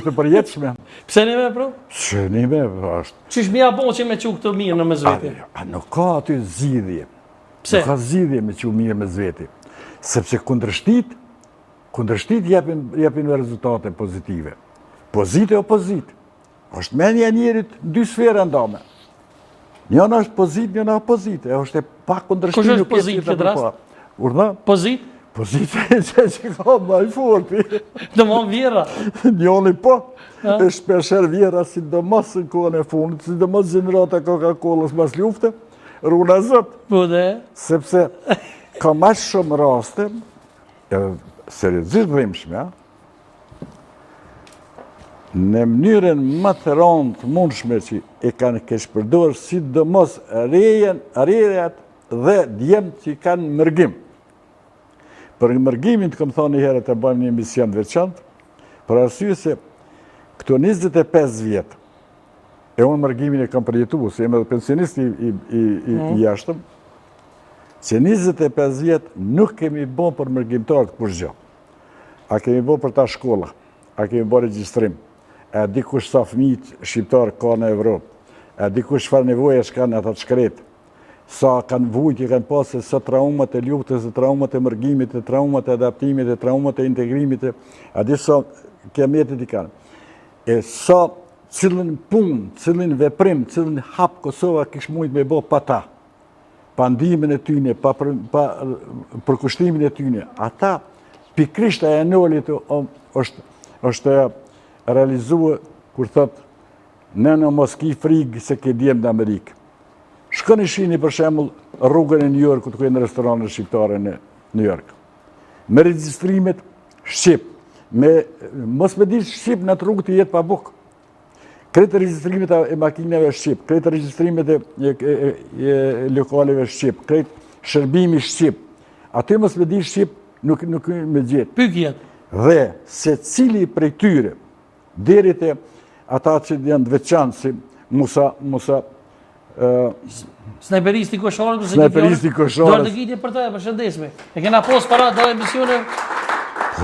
Të përjetshme. Pse neve, pro? Që neve, është. Qish mja bo që me që këtë mirë në me zveti? Nuk ka aty zgjidhje. Pse? Nuk ka zgjidhje me që mirë me zveti. Sepse kundërshtit japin rezultate pozitive. Pozit e opozit. Është menja njerit në dy sfera ndame. Njëna është pozit, njëna opozit. është e pa kundërshtit. Kush është pozit këtë rast? Urdhë? Pozit? Pozit që ka ma i forti. Dhe mon vjera. Njoni po. E shpesher vjera sidomos në kohën e fundit, sidomos gjenerata Coca-Colës mas lufte, runa zot. Po dhe? Sepse ka ma shumë raste, seriozisht dhimbshme, në mënyrën më të rëndë të mundshme që e kanë keshpërdor, sidomos rrejat dhe djemt që kanë mërgim. Për mërgimin të këmë thonë një herë të bëjmë një emision të veçantë, për arsye se këto 25 vjetë, e unë mërgimin e kam përjetu, se jam edhe pensionist i jashtëm, që 25 vjetë nuk kemi bo për mërgjimtarët kush gjë. A kemi bo për ta shkolla, a kemi bo regjistrim, a dikush sa fëmijët shqiptarë ka në Evropë, a dikush farë nevoja shkanë ata të shkretë, sa kanë vujtje, kanë pasë sa traumat e luftës, traumat e mërgimit, traumat e adaptimit, traumat e integrimit, a di sa kiametit i kanë. E sa cilën punë, cilën veprim, cilën hap Kosova kish mujt me bo pa ta, pa ndimin e tyne, pa përkushtimin e tyne. Ata, pikrisht e nolit është realizua, kur thot, në Moski frigë se ke djemë në Amerikë. Shkoni shini për shembull rrugën e New Yorkut ku janë restoranët shqiptare në New York. Me regjistrimet shqip, mos me dish shqip në atë rrugë të jetë pa bukë. Kretë regjistrimet e makinave shqip, kretë regjistrimet e lokaleve shqip, kretë shërbimi shqip. Aty mos me dish shqip nuk me gjetë. Pykjet. Dhe se cili prej tyre, deri te ata që janë të veçantë si Musa Snajperisti Koshorët, Dorë të gjitje për të e përshëndesme. E kena posë para do emisione.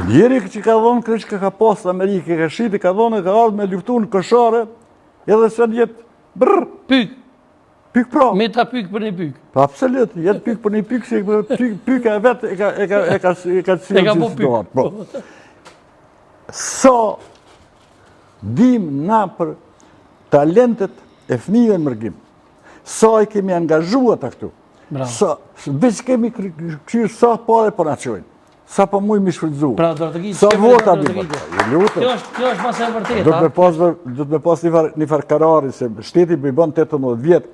Njeri që ka dhonë kërë që ka posë Amerike, ka shiti, ka dhonë, ka ardhë me luftu në Koshore, edhe se jetë brrë. Pyk. Pyk pra. Me ta pyk për një pyk. Pa absolut, jetë pyk për një pyk, se pyk e vetë e ka cilë që situatë. Sa dim na për talentet e fëmijëve në mërgjim. Sa i kemi angazhuat a këtu. Veç kemi këshirë sa pare për në qojnë. Sa për mujë mi shfridzu. Sa vota di për. Kjo është masë e vërtet. Do të me pas një farë karari, se shteti për i banë 18 vjetë,